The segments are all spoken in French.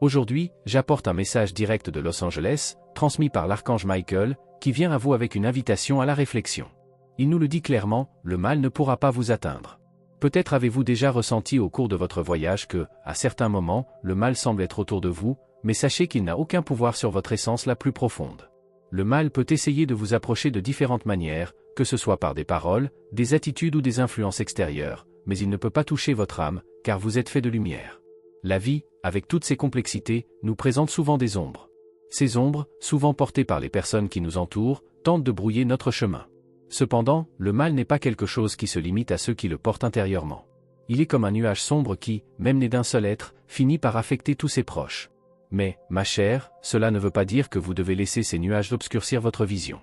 Aujourd'hui, j'apporte un message direct de Los Angeles, transmis par l'archange Michael, qui vient à vous avec une invitation à la réflexion. Il nous le dit clairement, le mal ne pourra pas vous atteindre. Peut-être avez-vous déjà ressenti au cours de votre voyage que, à certains moments, le mal semble être autour de vous, mais sachez qu'il n'a aucun pouvoir sur votre essence la plus profonde. Le mal peut essayer de vous approcher de différentes manières, que ce soit par des paroles, des attitudes ou des influences extérieures, mais il ne peut pas toucher votre âme, car vous êtes fait de lumière. La vie, avec toutes ses complexités, nous présente souvent des ombres. Ces ombres, souvent portées par les personnes qui nous entourent, tentent de brouiller notre chemin. Cependant, le mal n'est pas quelque chose qui se limite à ceux qui le portent intérieurement. Il est comme un nuage sombre qui, même né d'un seul être, finit par affecter tous ses proches. Mais, ma chère, cela ne veut pas dire que vous devez laisser ces nuages obscurcir votre vision.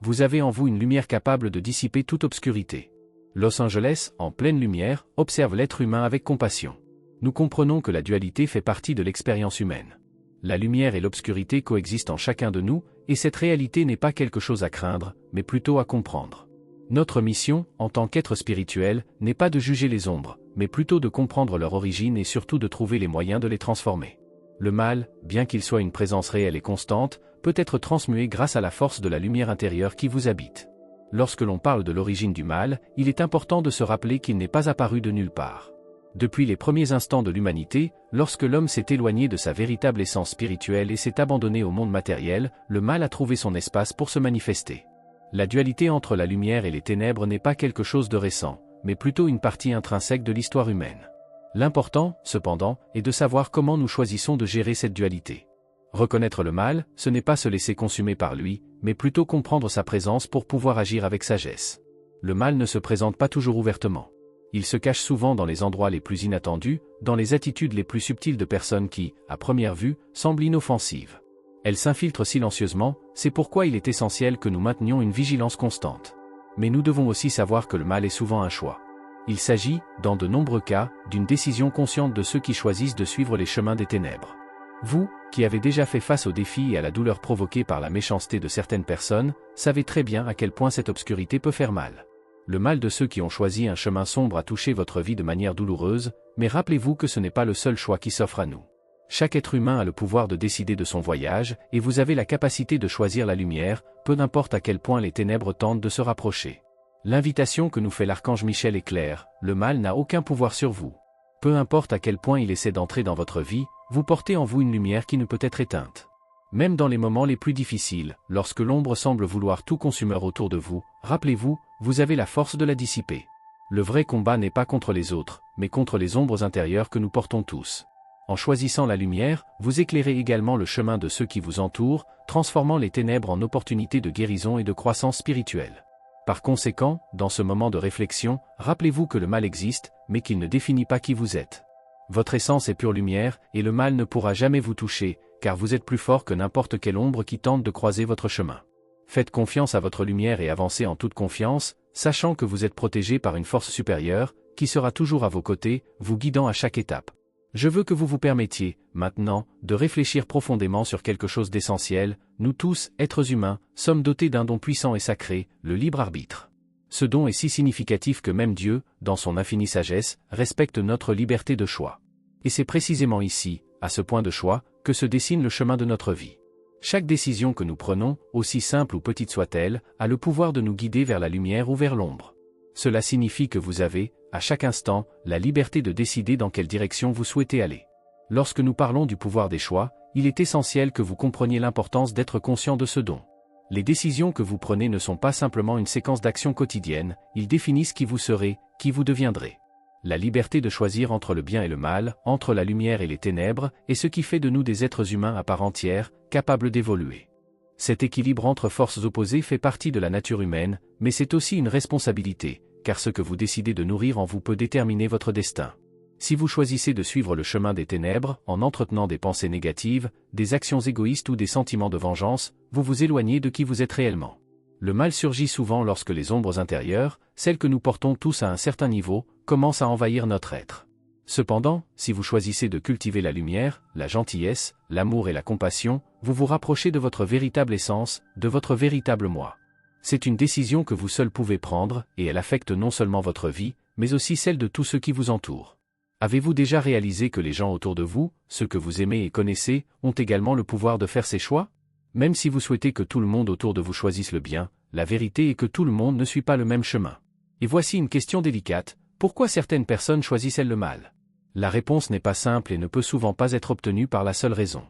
Vous avez en vous une lumière capable de dissiper toute obscurité. Los Angeles, en pleine lumière, observe l'être humain avec compassion. Nous comprenons que la dualité fait partie de l'expérience humaine. La lumière et l'obscurité coexistent en chacun de nous, et cette réalité n'est pas quelque chose à craindre, mais plutôt à comprendre. Notre mission, en tant qu'être spirituel, n'est pas de juger les ombres, mais plutôt de comprendre leur origine et surtout de trouver les moyens de les transformer. Le mal, bien qu'il soit une présence réelle et constante, peut être transmué grâce à la force de la lumière intérieure qui vous habite. Lorsque l'on parle de l'origine du mal, il est important de se rappeler qu'il n'est pas apparu de nulle part. Depuis les premiers instants de l'humanité, lorsque l'homme s'est éloigné de sa véritable essence spirituelle et s'est abandonné au monde matériel, le mal a trouvé son espace pour se manifester. La dualité entre la lumière et les ténèbres n'est pas quelque chose de récent, mais plutôt une partie intrinsèque de l'histoire humaine. L'important, cependant, est de savoir comment nous choisissons de gérer cette dualité. Reconnaître le mal, ce n'est pas se laisser consumer par lui, mais plutôt comprendre sa présence pour pouvoir agir avec sagesse. Le mal ne se présente pas toujours ouvertement. Il se cache souvent dans les endroits les plus inattendus, dans les attitudes les plus subtiles de personnes qui, à première vue, semblent inoffensives. Elles s'infiltrent silencieusement, c'est pourquoi il est essentiel que nous maintenions une vigilance constante. Mais nous devons aussi savoir que le mal est souvent un choix. Il s'agit, dans de nombreux cas, d'une décision consciente de ceux qui choisissent de suivre les chemins des ténèbres. Vous, qui avez déjà fait face aux défis et à la douleur provoquée par la méchanceté de certaines personnes, savez très bien à quel point cette obscurité peut faire mal. Le mal de ceux qui ont choisi un chemin sombre a touché votre vie de manière douloureuse, mais rappelez-vous que ce n'est pas le seul choix qui s'offre à nous. Chaque être humain a le pouvoir de décider de son voyage, et vous avez la capacité de choisir la lumière, peu importe à quel point les ténèbres tentent de se rapprocher. L'invitation que nous fait l'archange Michel est claire, le mal n'a aucun pouvoir sur vous. Peu importe à quel point il essaie d'entrer dans votre vie, vous portez en vous une lumière qui ne peut être éteinte. Même dans les moments les plus difficiles, lorsque l'ombre semble vouloir tout consumer autour de vous, rappelez-vous, vous avez la force de la dissiper. Le vrai combat n'est pas contre les autres, mais contre les ombres intérieures que nous portons tous. En choisissant la lumière, vous éclairez également le chemin de ceux qui vous entourent, transformant les ténèbres en opportunités de guérison et de croissance spirituelle. Par conséquent, dans ce moment de réflexion, rappelez-vous que le mal existe, mais qu'il ne définit pas qui vous êtes. Votre essence est pure lumière, et le mal ne pourra jamais vous toucher, car vous êtes plus fort que n'importe quelle ombre qui tente de croiser votre chemin. Faites confiance à votre lumière et avancez en toute confiance, sachant que vous êtes protégé par une force supérieure, qui sera toujours à vos côtés, vous guidant à chaque étape. Je veux que vous vous permettiez, maintenant, de réfléchir profondément sur quelque chose d'essentiel. Nous tous, êtres humains, sommes dotés d'un don puissant et sacré, le libre arbitre. Ce don est si significatif que même Dieu, dans son infinie sagesse, respecte notre liberté de choix. Et c'est précisément ici, à ce point de choix, que se dessine le chemin de notre vie. Chaque décision que nous prenons, aussi simple ou petite soit-elle, a le pouvoir de nous guider vers la lumière ou vers l'ombre. Cela signifie que vous avez, à chaque instant, la liberté de décider dans quelle direction vous souhaitez aller. Lorsque nous parlons du pouvoir des choix, il est essentiel que vous compreniez l'importance d'être conscient de ce don. Les décisions que vous prenez ne sont pas simplement une séquence d'actions quotidiennes, ils définissent qui vous serez, qui vous deviendrez. La liberté de choisir entre le bien et le mal, entre la lumière et les ténèbres, est ce qui fait de nous des êtres humains à part entière, capables d'évoluer. Cet équilibre entre forces opposées fait partie de la nature humaine, mais c'est aussi une responsabilité, car ce que vous décidez de nourrir en vous peut déterminer votre destin. Si vous choisissez de suivre le chemin des ténèbres, en entretenant des pensées négatives, des actions égoïstes ou des sentiments de vengeance, vous vous éloignez de qui vous êtes réellement. Le mal surgit souvent lorsque les ombres intérieures, celles que nous portons tous à un certain niveau, commencent à envahir notre être. Cependant, si vous choisissez de cultiver la lumière, la gentillesse, l'amour et la compassion, vous vous rapprochez de votre véritable essence, de votre véritable moi. C'est une décision que vous seul pouvez prendre, et elle affecte non seulement votre vie, mais aussi celle de tous ceux qui vous entourent. Avez-vous déjà réalisé que les gens autour de vous, ceux que vous aimez et connaissez, ont également le pouvoir de faire ces choix? Même si vous souhaitez que tout le monde autour de vous choisisse le bien, la vérité est que tout le monde ne suit pas le même chemin. Et voici une question délicate, pourquoi certaines personnes choisissent-elles le mal? La réponse n'est pas simple et ne peut souvent pas être obtenue par la seule raison.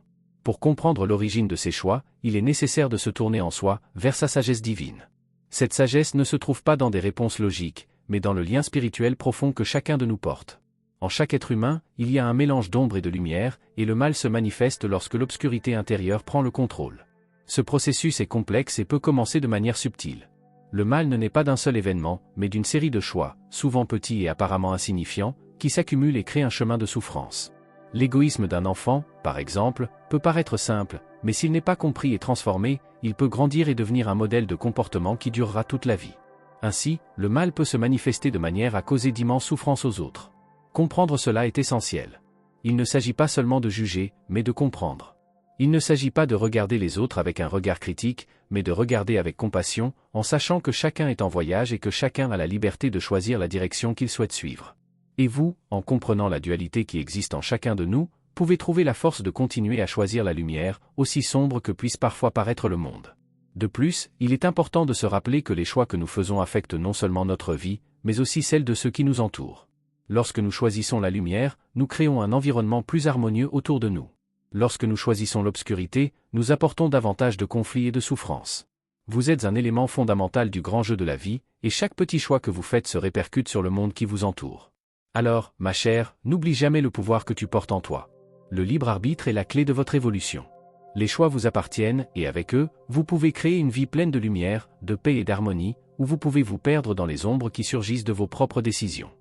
Pour comprendre l'origine de ces choix, il est nécessaire de se tourner en soi, vers sa sagesse divine. Cette sagesse ne se trouve pas dans des réponses logiques, mais dans le lien spirituel profond que chacun de nous porte. En chaque être humain, il y a un mélange d'ombre et de lumière, et le mal se manifeste lorsque l'obscurité intérieure prend le contrôle. Ce processus est complexe et peut commencer de manière subtile. Le mal ne naît pas d'un seul événement, mais d'une série de choix, souvent petits et apparemment insignifiants, qui s'accumulent et créent un chemin de souffrance. L'égoïsme d'un enfant, par exemple, peut paraître simple, mais s'il n'est pas compris et transformé, il peut grandir et devenir un modèle de comportement qui durera toute la vie. Ainsi, le mal peut se manifester de manière à causer d'immenses souffrances aux autres. Comprendre cela est essentiel. Il ne s'agit pas seulement de juger, mais de comprendre. Il ne s'agit pas de regarder les autres avec un regard critique, mais de regarder avec compassion, en sachant que chacun est en voyage et que chacun a la liberté de choisir la direction qu'il souhaite suivre. Et vous, en comprenant la dualité qui existe en chacun de nous, pouvez trouver la force de continuer à choisir la lumière, aussi sombre que puisse parfois paraître le monde. De plus, il est important de se rappeler que les choix que nous faisons affectent non seulement notre vie, mais aussi celle de ceux qui nous entourent. Lorsque nous choisissons la lumière, nous créons un environnement plus harmonieux autour de nous. Lorsque nous choisissons l'obscurité, nous apportons davantage de conflits et de souffrances. Vous êtes un élément fondamental du grand jeu de la vie, et chaque petit choix que vous faites se répercute sur le monde qui vous entoure. Alors, ma chère, n'oublie jamais le pouvoir que tu portes en toi. Le libre arbitre est la clé de votre évolution. Les choix vous appartiennent, et avec eux, vous pouvez créer une vie pleine de lumière, de paix et d'harmonie, ou vous pouvez vous perdre dans les ombres qui surgissent de vos propres décisions.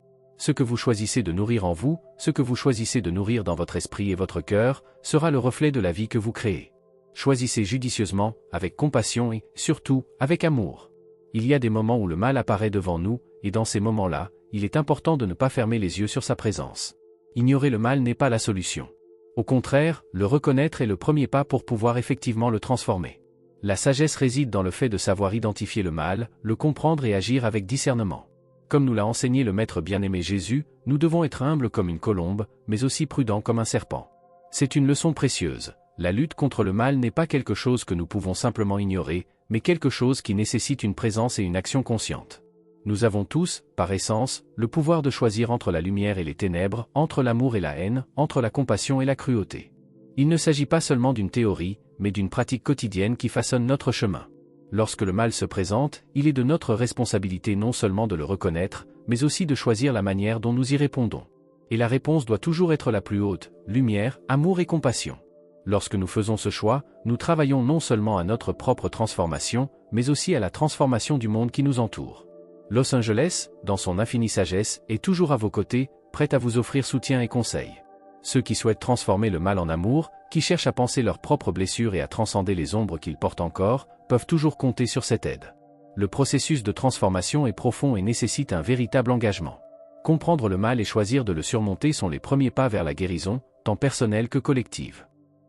Ce que vous choisissez de nourrir en vous, ce que vous choisissez de nourrir dans votre esprit et votre cœur, sera le reflet de la vie que vous créez. Choisissez judicieusement, avec compassion et, surtout, avec amour. Il y a des moments où le mal apparaît devant nous, et dans ces moments-là, il est important de ne pas fermer les yeux sur sa présence. Ignorer le mal n'est pas la solution. Au contraire, le reconnaître est le premier pas pour pouvoir effectivement le transformer. La sagesse réside dans le fait de savoir identifier le mal, le comprendre et agir avec discernement. Comme nous l'a enseigné le Maître bien-aimé Jésus, nous devons être humbles comme une colombe, mais aussi prudents comme un serpent. C'est une leçon précieuse. La lutte contre le mal n'est pas quelque chose que nous pouvons simplement ignorer, mais quelque chose qui nécessite une présence et une action consciente. Nous avons tous, par essence, le pouvoir de choisir entre la lumière et les ténèbres, entre l'amour et la haine, entre la compassion et la cruauté. Il ne s'agit pas seulement d'une théorie, mais d'une pratique quotidienne qui façonne notre chemin. Lorsque le mal se présente, il est de notre responsabilité non seulement de le reconnaître, mais aussi de choisir la manière dont nous y répondons. Et la réponse doit toujours être la plus haute, lumière, amour et compassion. Lorsque nous faisons ce choix, nous travaillons non seulement à notre propre transformation, mais aussi à la transformation du monde qui nous entoure. Los Angeles, dans son infinie sagesse, est toujours à vos côtés, prête à vous offrir soutien et conseils. Ceux qui souhaitent transformer le mal en amour, qui cherchent à penser leurs propres blessures et à transcender les ombres qu'ils portent encore, peuvent toujours compter sur cette aide. Le processus de transformation est profond et nécessite un véritable engagement. Comprendre le mal et choisir de le surmonter sont les premiers pas vers la guérison, tant personnelle que collective.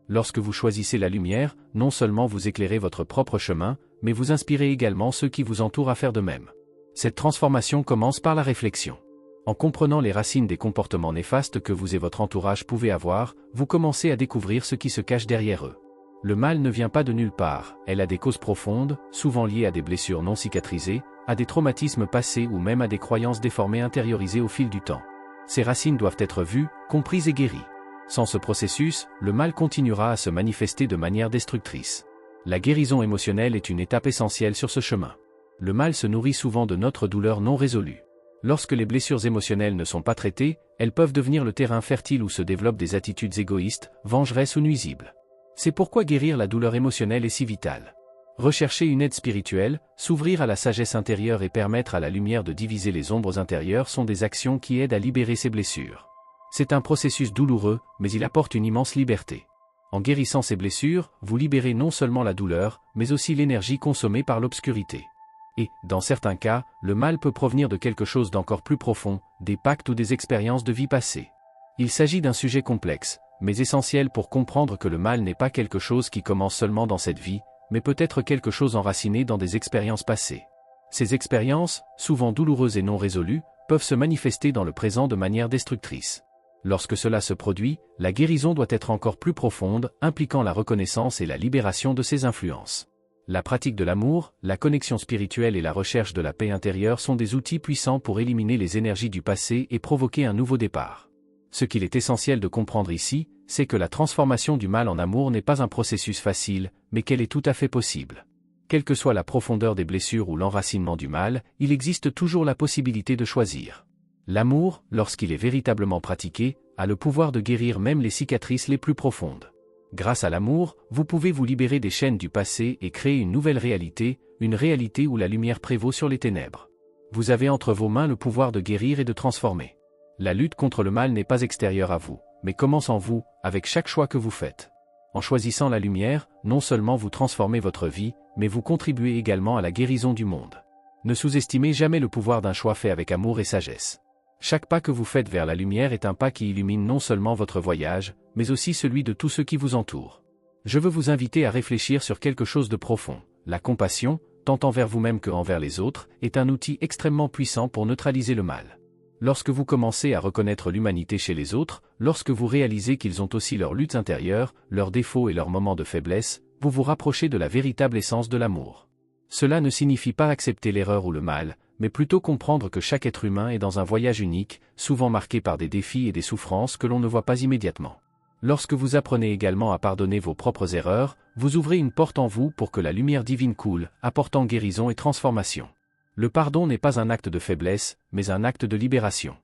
Lorsque vous choisissez la lumière, non seulement vous éclairez votre propre chemin, mais vous inspirez également ceux qui vous entourent à faire de même. Cette transformation commence par la réflexion. En comprenant les racines des comportements néfastes que vous et votre entourage pouvez avoir, vous commencez à découvrir ce qui se cache derrière eux. Le mal ne vient pas de nulle part, elle a des causes profondes, souvent liées à des blessures non cicatrisées, à des traumatismes passés ou même à des croyances déformées intériorisées au fil du temps. Ces racines doivent être vues, comprises et guéries. Sans ce processus, le mal continuera à se manifester de manière destructrice. La guérison émotionnelle est une étape essentielle sur ce chemin. Le mal se nourrit souvent de notre douleur non résolue. Lorsque les blessures émotionnelles ne sont pas traitées, elles peuvent devenir le terrain fertile où se développent des attitudes égoïstes, vengeresses ou nuisibles. C'est pourquoi guérir la douleur émotionnelle est si vital. Rechercher une aide spirituelle, s'ouvrir à la sagesse intérieure et permettre à la lumière de diviser les ombres intérieures sont des actions qui aident à libérer ces blessures. C'est un processus douloureux, mais il apporte une immense liberté. En guérissant ces blessures, vous libérez non seulement la douleur, mais aussi l'énergie consommée par l'obscurité. Et, dans certains cas, le mal peut provenir de quelque chose d'encore plus profond, des pactes ou des expériences de vie passées. Il s'agit d'un sujet complexe, mais essentiel pour comprendre que le mal n'est pas quelque chose qui commence seulement dans cette vie, mais peut être quelque chose enraciné dans des expériences passées. Ces expériences, souvent douloureuses et non résolues, peuvent se manifester dans le présent de manière destructrice. Lorsque cela se produit, la guérison doit être encore plus profonde, impliquant la reconnaissance et la libération de ces influences. La pratique de l'amour, la connexion spirituelle et la recherche de la paix intérieure sont des outils puissants pour éliminer les énergies du passé et provoquer un nouveau départ. Ce qu'il est essentiel de comprendre ici, c'est que la transformation du mal en amour n'est pas un processus facile, mais qu'elle est tout à fait possible. Quelle que soit la profondeur des blessures ou l'enracinement du mal, il existe toujours la possibilité de choisir. L'amour, lorsqu'il est véritablement pratiqué, a le pouvoir de guérir même les cicatrices les plus profondes. Grâce à l'amour, vous pouvez vous libérer des chaînes du passé et créer une nouvelle réalité, une réalité où la lumière prévaut sur les ténèbres. Vous avez entre vos mains le pouvoir de guérir et de transformer. La lutte contre le mal n'est pas extérieure à vous, mais commence en vous, avec chaque choix que vous faites. En choisissant la lumière, non seulement vous transformez votre vie, mais vous contribuez également à la guérison du monde. Ne sous-estimez jamais le pouvoir d'un choix fait avec amour et sagesse. Chaque pas que vous faites vers la lumière est un pas qui illumine non seulement votre voyage, mais aussi celui de tous ceux qui vous entourent. Je veux vous inviter à réfléchir sur quelque chose de profond. La compassion, tant envers vous-même que envers les autres, est un outil extrêmement puissant pour neutraliser le mal. Lorsque vous commencez à reconnaître l'humanité chez les autres, lorsque vous réalisez qu'ils ont aussi leurs luttes intérieures, leurs défauts et leurs moments de faiblesse, vous vous rapprochez de la véritable essence de l'amour. Cela ne signifie pas accepter l'erreur ou le mal, mais plutôt comprendre que chaque être humain est dans un voyage unique, souvent marqué par des défis et des souffrances que l'on ne voit pas immédiatement. Lorsque vous apprenez également à pardonner vos propres erreurs, vous ouvrez une porte en vous pour que la lumière divine coule, apportant guérison et transformation. Le pardon n'est pas un acte de faiblesse, mais un acte de libération.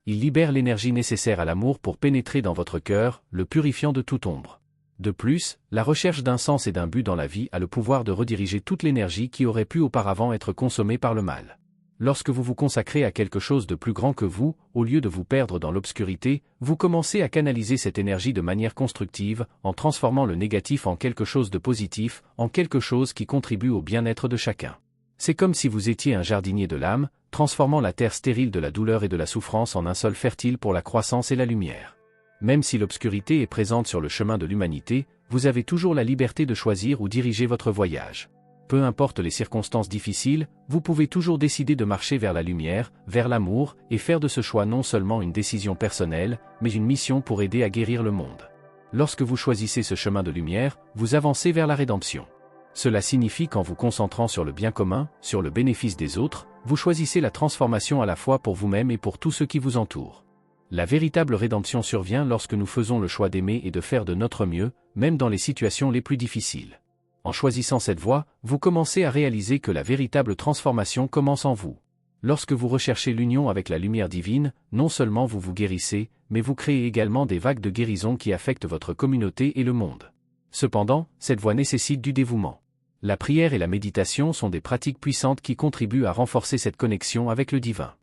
Il libère l'énergie nécessaire à l'amour pour pénétrer dans votre cœur, le purifiant de toute ombre. De plus, la recherche d'un sens et d'un but dans la vie a le pouvoir de rediriger toute l'énergie qui aurait pu auparavant être consommée par le mal. Lorsque vous vous consacrez à quelque chose de plus grand que vous, au lieu de vous perdre dans l'obscurité, vous commencez à canaliser cette énergie de manière constructive, en transformant le négatif en quelque chose de positif, en quelque chose qui contribue au bien-être de chacun. C'est comme si vous étiez un jardinier de l'âme, transformant la terre stérile de la douleur et de la souffrance en un sol fertile pour la croissance et la lumière. Même si l'obscurité est présente sur le chemin de l'humanité, vous avez toujours la liberté de choisir où diriger votre voyage. Peu importe les circonstances difficiles, vous pouvez toujours décider de marcher vers la lumière, vers l'amour, et faire de ce choix non seulement une décision personnelle, mais une mission pour aider à guérir le monde. Lorsque vous choisissez ce chemin de lumière, vous avancez vers la rédemption. Cela signifie qu'en vous concentrant sur le bien commun, sur le bénéfice des autres, vous choisissez la transformation à la fois pour vous-même et pour tous ceux qui vous entourent. La véritable rédemption survient lorsque nous faisons le choix d'aimer et de faire de notre mieux, même dans les situations les plus difficiles. En choisissant cette voie, vous commencez à réaliser que la véritable transformation commence en vous. Lorsque vous recherchez l'union avec la lumière divine, non seulement vous vous guérissez, mais vous créez également des vagues de guérison qui affectent votre communauté et le monde. Cependant, cette voie nécessite du dévouement. La prière et la méditation sont des pratiques puissantes qui contribuent à renforcer cette connexion avec le divin.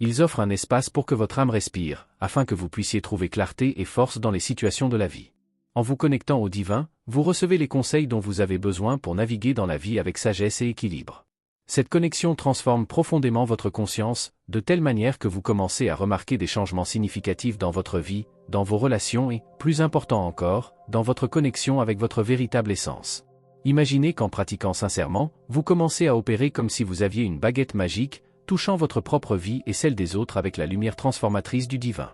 Ils offrent un espace pour que votre âme respire, afin que vous puissiez trouver clarté et force dans les situations de la vie. En vous connectant au divin, vous recevez les conseils dont vous avez besoin pour naviguer dans la vie avec sagesse et équilibre. Cette connexion transforme profondément votre conscience, de telle manière que vous commencez à remarquer des changements significatifs dans votre vie, dans vos relations et, plus important encore, dans votre connexion avec votre véritable essence. Imaginez qu'en pratiquant sincèrement, vous commencez à opérer comme si vous aviez une baguette magique, touchant votre propre vie et celle des autres avec la lumière transformatrice du divin.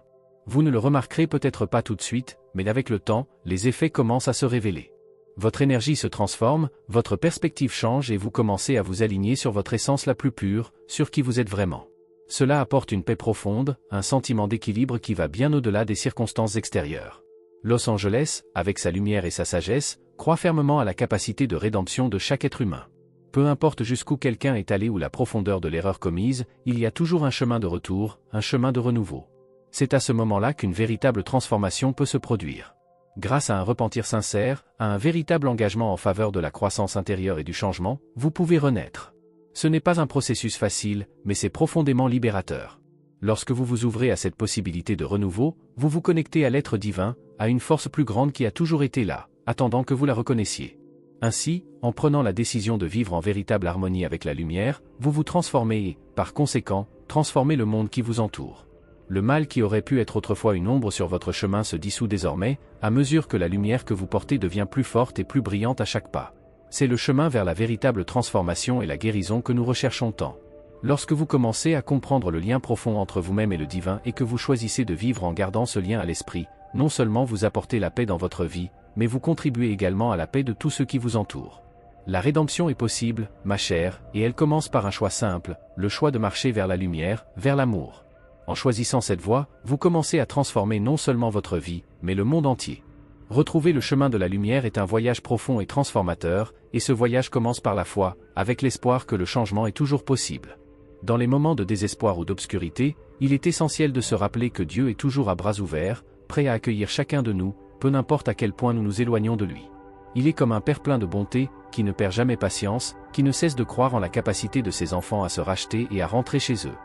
Vous ne le remarquerez peut-être pas tout de suite, mais avec le temps, les effets commencent à se révéler. Votre énergie se transforme, votre perspective change et vous commencez à vous aligner sur votre essence la plus pure, sur qui vous êtes vraiment. Cela apporte une paix profonde, un sentiment d'équilibre qui va bien au-delà des circonstances extérieures. Los Angeles, avec sa lumière et sa sagesse, croit fermement à la capacité de rédemption de chaque être humain. Peu importe jusqu'où quelqu'un est allé ou la profondeur de l'erreur commise, il y a toujours un chemin de retour, un chemin de renouveau. C'est à ce moment-là qu'une véritable transformation peut se produire. Grâce à un repentir sincère, à un véritable engagement en faveur de la croissance intérieure et du changement, vous pouvez renaître. Ce n'est pas un processus facile, mais c'est profondément libérateur. Lorsque vous vous ouvrez à cette possibilité de renouveau, vous vous connectez à l'être divin, à une force plus grande qui a toujours été là, attendant que vous la reconnaissiez. Ainsi, en prenant la décision de vivre en véritable harmonie avec la lumière, vous vous transformez et, par conséquent, transformez le monde qui vous entoure. Le mal qui aurait pu être autrefois une ombre sur votre chemin se dissout désormais, à mesure que la lumière que vous portez devient plus forte et plus brillante à chaque pas. C'est le chemin vers la véritable transformation et la guérison que nous recherchons tant. Lorsque vous commencez à comprendre le lien profond entre vous-même et le divin et que vous choisissez de vivre en gardant ce lien à l'esprit, non seulement vous apportez la paix dans votre vie, mais vous contribuez également à la paix de tous ceux qui vous entourent. La rédemption est possible, ma chère, et elle commence par un choix simple, le choix de marcher vers la lumière, vers l'amour. En choisissant cette voie, vous commencez à transformer non seulement votre vie, mais le monde entier. Retrouver le chemin de la lumière est un voyage profond et transformateur, et ce voyage commence par la foi, avec l'espoir que le changement est toujours possible. Dans les moments de désespoir ou d'obscurité, il est essentiel de se rappeler que Dieu est toujours à bras ouverts, prêt à accueillir chacun de nous, peu importe à quel point nous nous éloignons de lui. Il est comme un père plein de bonté, qui ne perd jamais patience, qui ne cesse de croire en la capacité de ses enfants à se racheter et à rentrer chez eux.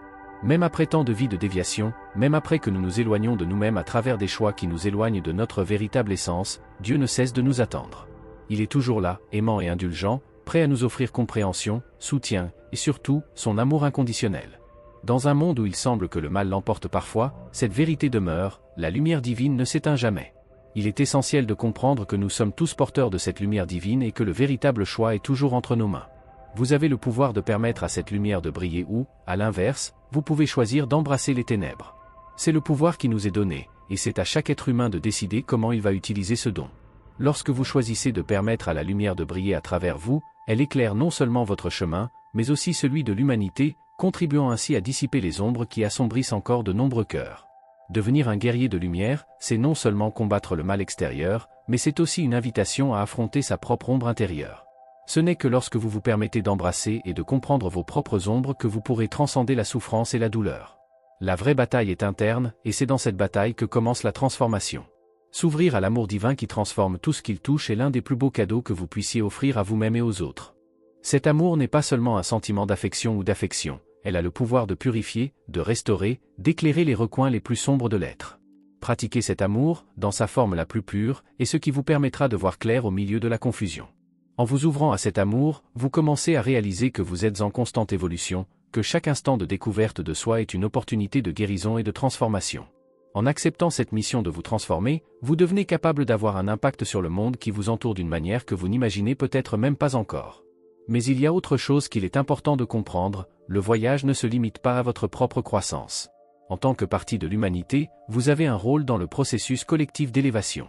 Même après tant de vies de déviation, même après que nous nous éloignons de nous-mêmes à travers des choix qui nous éloignent de notre véritable essence, Dieu ne cesse de nous attendre. Il est toujours là, aimant et indulgent, prêt à nous offrir compréhension, soutien, et surtout, son amour inconditionnel. Dans un monde où il semble que le mal l'emporte parfois, cette vérité demeure, la lumière divine ne s'éteint jamais. Il est essentiel de comprendre que nous sommes tous porteurs de cette lumière divine et que le véritable choix est toujours entre nos mains. Vous avez le pouvoir de permettre à cette lumière de briller ou, à l'inverse, vous pouvez choisir d'embrasser les ténèbres. C'est le pouvoir qui nous est donné, et c'est à chaque être humain de décider comment il va utiliser ce don. Lorsque vous choisissez de permettre à la lumière de briller à travers vous, elle éclaire non seulement votre chemin, mais aussi celui de l'humanité, contribuant ainsi à dissiper les ombres qui assombrissent encore de nombreux cœurs. Devenir un guerrier de lumière, c'est non seulement combattre le mal extérieur, mais c'est aussi une invitation à affronter sa propre ombre intérieure. Ce n'est que lorsque vous vous permettez d'embrasser et de comprendre vos propres ombres que vous pourrez transcender la souffrance et la douleur. La vraie bataille est interne, et c'est dans cette bataille que commence la transformation. S'ouvrir à l'amour divin qui transforme tout ce qu'il touche est l'un des plus beaux cadeaux que vous puissiez offrir à vous-même et aux autres. Cet amour n'est pas seulement un sentiment d'affection ou d'affection, elle a le pouvoir de purifier, de restaurer, d'éclairer les recoins les plus sombres de l'être. Pratiquer cet amour, dans sa forme la plus pure, est ce qui vous permettra de voir clair au milieu de la confusion. En vous ouvrant à cet amour, vous commencez à réaliser que vous êtes en constante évolution, que chaque instant de découverte de soi est une opportunité de guérison et de transformation. En acceptant cette mission de vous transformer, vous devenez capable d'avoir un impact sur le monde qui vous entoure d'une manière que vous n'imaginez peut-être même pas encore. Mais il y a autre chose qu'il est important de comprendre, le voyage ne se limite pas à votre propre croissance. En tant que partie de l'humanité, vous avez un rôle dans le processus collectif d'élévation.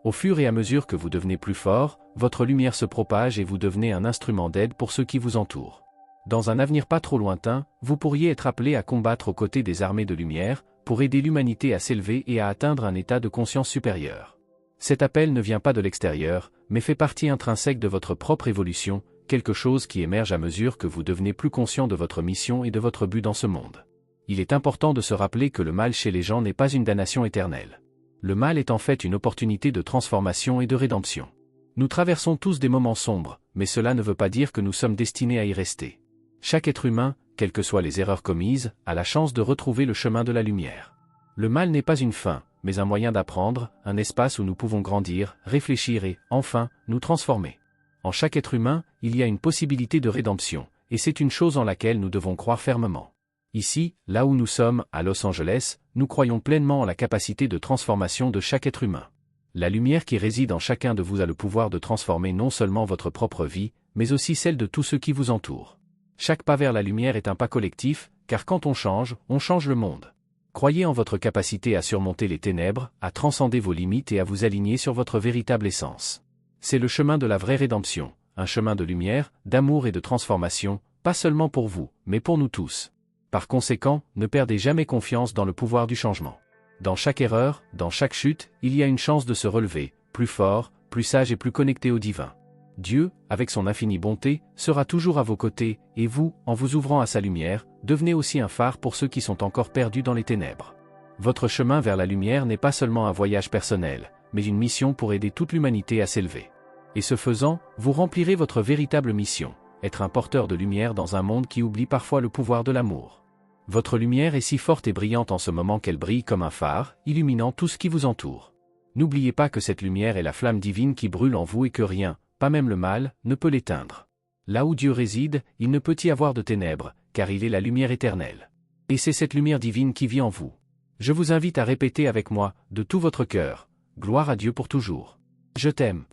Au fur et à mesure que vous devenez plus fort, votre lumière se propage et vous devenez un instrument d'aide pour ceux qui vous entourent. Dans un avenir pas trop lointain, vous pourriez être appelé à combattre aux côtés des armées de lumière, pour aider l'humanité à s'élever et à atteindre un état de conscience supérieur. Cet appel ne vient pas de l'extérieur, mais fait partie intrinsèque de votre propre évolution, quelque chose qui émerge à mesure que vous devenez plus conscient de votre mission et de votre but dans ce monde. Il est important de se rappeler que le mal chez les gens n'est pas une damnation éternelle. Le mal est en fait une opportunité de transformation et de rédemption. Nous traversons tous des moments sombres, mais cela ne veut pas dire que nous sommes destinés à y rester. Chaque être humain, quelles que soient les erreurs commises, a la chance de retrouver le chemin de la lumière. Le mal n'est pas une fin, mais un moyen d'apprendre, un espace où nous pouvons grandir, réfléchir et, enfin, nous transformer. En chaque être humain, il y a une possibilité de rédemption, et c'est une chose en laquelle nous devons croire fermement. Ici, là où nous sommes, à Los Angeles, nous croyons pleinement en la capacité de transformation de chaque être humain. La lumière qui réside en chacun de vous a le pouvoir de transformer non seulement votre propre vie, mais aussi celle de tous ceux qui vous entourent. Chaque pas vers la lumière est un pas collectif, car quand on change le monde. Croyez en votre capacité à surmonter les ténèbres, à transcender vos limites et à vous aligner sur votre véritable essence. C'est le chemin de la vraie rédemption, un chemin de lumière, d'amour et de transformation, pas seulement pour vous, mais pour nous tous. Par conséquent, ne perdez jamais confiance dans le pouvoir du changement. Dans chaque erreur, dans chaque chute, il y a une chance de se relever, plus fort, plus sage et plus connecté au divin. Dieu, avec son infinie bonté, sera toujours à vos côtés, et vous, en vous ouvrant à sa lumière, devenez aussi un phare pour ceux qui sont encore perdus dans les ténèbres. Votre chemin vers la lumière n'est pas seulement un voyage personnel, mais une mission pour aider toute l'humanité à s'élever. Et ce faisant, vous remplirez votre véritable mission, être un porteur de lumière dans un monde qui oublie parfois le pouvoir de l'amour. Votre lumière est si forte et brillante en ce moment qu'elle brille comme un phare, illuminant tout ce qui vous entoure. N'oubliez pas que cette lumière est la flamme divine qui brûle en vous et que rien, pas même le mal, ne peut l'éteindre. Là où Dieu réside, il ne peut y avoir de ténèbres, car il est la lumière éternelle. Et c'est cette lumière divine qui vit en vous. Je vous invite à répéter avec moi, de tout votre cœur, gloire à Dieu pour toujours. Je t'aime.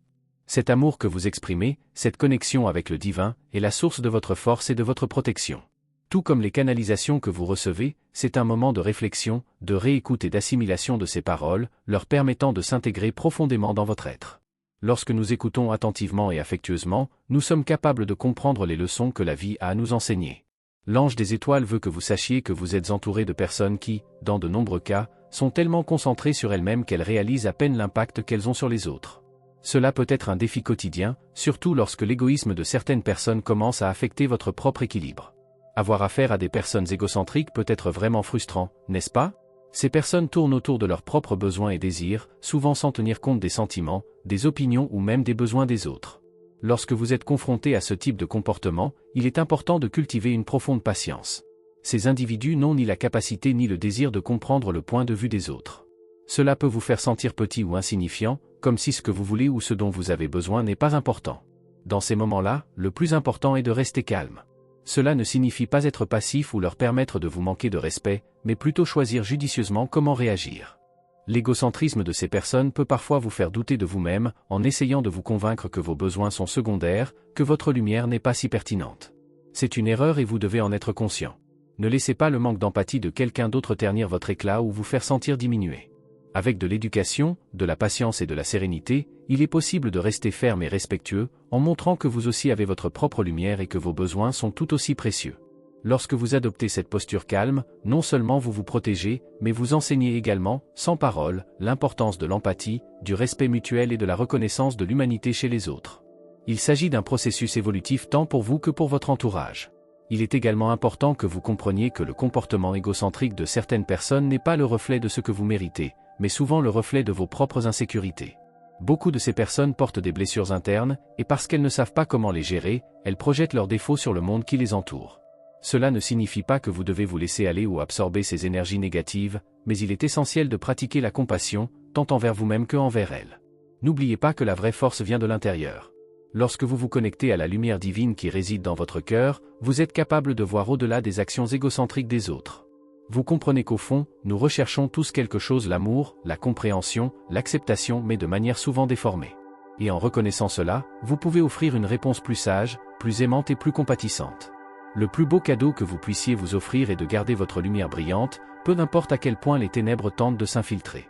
Cet amour que vous exprimez, cette connexion avec le divin, est la source de votre force et de votre protection. Tout comme les canalisations que vous recevez, c'est un moment de réflexion, de réécoute et d'assimilation de ces paroles, leur permettant de s'intégrer profondément dans votre être. Lorsque nous écoutons attentivement et affectueusement, nous sommes capables de comprendre les leçons que la vie a à nous enseigner. L'ange des étoiles veut que vous sachiez que vous êtes entouré de personnes qui, dans de nombreux cas, sont tellement concentrées sur elles-mêmes qu'elles réalisent à peine l'impact qu'elles ont sur les autres. Cela peut être un défi quotidien, surtout lorsque l'égoïsme de certaines personnes commence à affecter votre propre équilibre. Avoir affaire à des personnes égocentriques peut être vraiment frustrant, n'est-ce pas? Ces personnes tournent autour de leurs propres besoins et désirs, souvent sans tenir compte des sentiments, des opinions ou même des besoins des autres. Lorsque vous êtes confronté à ce type de comportement, il est important de cultiver une profonde patience. Ces individus n'ont ni la capacité ni le désir de comprendre le point de vue des autres. Cela peut vous faire sentir petit ou insignifiant, comme si ce que vous voulez ou ce dont vous avez besoin n'est pas important. Dans ces moments-là, le plus important est de rester calme. Cela ne signifie pas être passif ou leur permettre de vous manquer de respect, mais plutôt choisir judicieusement comment réagir. L'égocentrisme de ces personnes peut parfois vous faire douter de vous-même, en essayant de vous convaincre que vos besoins sont secondaires, que votre lumière n'est pas si pertinente. C'est une erreur et vous devez en être conscient. Ne laissez pas le manque d'empathie de quelqu'un d'autre ternir votre éclat ou vous faire sentir diminué. Avec de l'éducation, de la patience et de la sérénité, il est possible de rester ferme et respectueux, en montrant que vous aussi avez votre propre lumière et que vos besoins sont tout aussi précieux. Lorsque vous adoptez cette posture calme, non seulement vous vous protégez, mais vous enseignez également, sans parole, l'importance de l'empathie, du respect mutuel et de la reconnaissance de l'humanité chez les autres. Il s'agit d'un processus évolutif tant pour vous que pour votre entourage. Il est également important que vous compreniez que le comportement égocentrique de certaines personnes n'est pas le reflet de ce que vous méritez, mais souvent le reflet de vos propres insécurités. Beaucoup de ces personnes portent des blessures internes, et parce qu'elles ne savent pas comment les gérer, elles projettent leurs défauts sur le monde qui les entoure. Cela ne signifie pas que vous devez vous laisser aller ou absorber ces énergies négatives, mais il est essentiel de pratiquer la compassion, tant envers vous-même que envers elles. N'oubliez pas que la vraie force vient de l'intérieur. Lorsque vous vous connectez à la lumière divine qui réside dans votre cœur, vous êtes capable de voir au-delà des actions égocentriques des autres. Vous comprenez qu'au fond, nous recherchons tous quelque chose: l'amour, la compréhension, l'acceptation, mais de manière souvent déformée. Et en reconnaissant cela, vous pouvez offrir une réponse plus sage, plus aimante et plus compatissante. Le plus beau cadeau que vous puissiez vous offrir est de garder votre lumière brillante, peu importe à quel point les ténèbres tentent de s'infiltrer.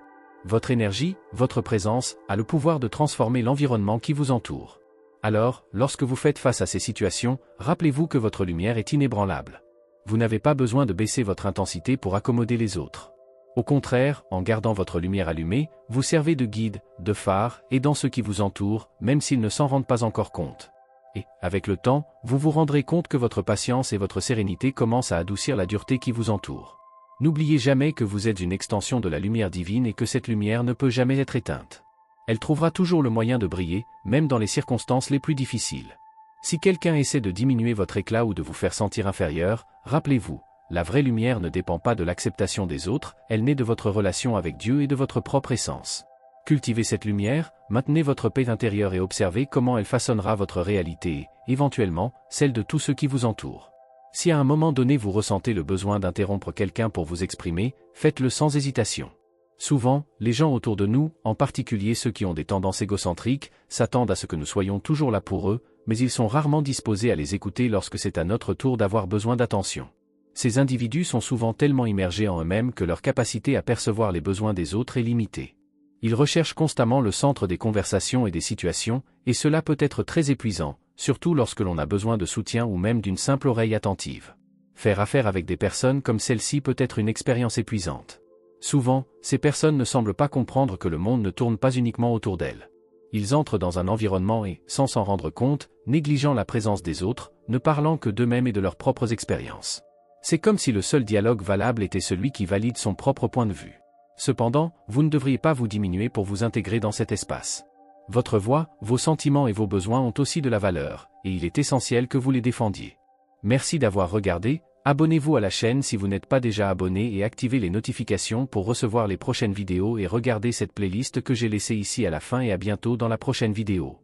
Votre énergie, votre présence, a le pouvoir de transformer l'environnement qui vous entoure. Alors, lorsque vous faites face à ces situations, rappelez-vous que votre lumière est inébranlable. Vous n'avez pas besoin de baisser votre intensité pour accommoder les autres. Au contraire, en gardant votre lumière allumée, vous servez de guide, de phare, aidant ceux qui vous entourent, même s'ils ne s'en rendent pas encore compte. Et, avec le temps, vous vous rendrez compte que votre patience et votre sérénité commencent à adoucir la dureté qui vous entoure. N'oubliez jamais que vous êtes une extension de la lumière divine et que cette lumière ne peut jamais être éteinte. Elle trouvera toujours le moyen de briller, même dans les circonstances les plus difficiles. Si quelqu'un essaie de diminuer votre éclat ou de vous faire sentir inférieur, rappelez-vous, la vraie lumière ne dépend pas de l'acceptation des autres, elle naît de votre relation avec Dieu et de votre propre essence. Cultivez cette lumière, maintenez votre paix intérieure et observez comment elle façonnera votre réalité et, éventuellement, celle de tous ceux qui vous entourent. Si à un moment donné vous ressentez le besoin d'interrompre quelqu'un pour vous exprimer, faites-le sans hésitation. Souvent, les gens autour de nous, en particulier ceux qui ont des tendances égocentriques, s'attendent à ce que nous soyons toujours là pour eux, mais ils sont rarement disposés à les écouter lorsque c'est à notre tour d'avoir besoin d'attention. Ces individus sont souvent tellement immergés en eux-mêmes que leur capacité à percevoir les besoins des autres est limitée. Ils recherchent constamment le centre des conversations et des situations, et cela peut être très épuisant, surtout lorsque l'on a besoin de soutien ou même d'une simple oreille attentive. Faire affaire avec des personnes comme celle-ci peut être une expérience épuisante. Souvent, ces personnes ne semblent pas comprendre que le monde ne tourne pas uniquement autour d'elles. Ils entrent dans un environnement et, sans s'en rendre compte, négligeant la présence des autres, ne parlant que d'eux-mêmes et de leurs propres expériences. C'est comme si le seul dialogue valable était celui qui valide son propre point de vue. Cependant, vous ne devriez pas vous diminuer pour vous intégrer dans cet espace. Votre voix, vos sentiments et vos besoins ont aussi de la valeur, et il est essentiel que vous les défendiez. Merci d'avoir regardé, abonnez-vous à la chaîne si vous n'êtes pas déjà abonné et activez les notifications pour recevoir les prochaines vidéos et regardez cette playlist que j'ai laissée ici à la fin et à bientôt dans la prochaine vidéo.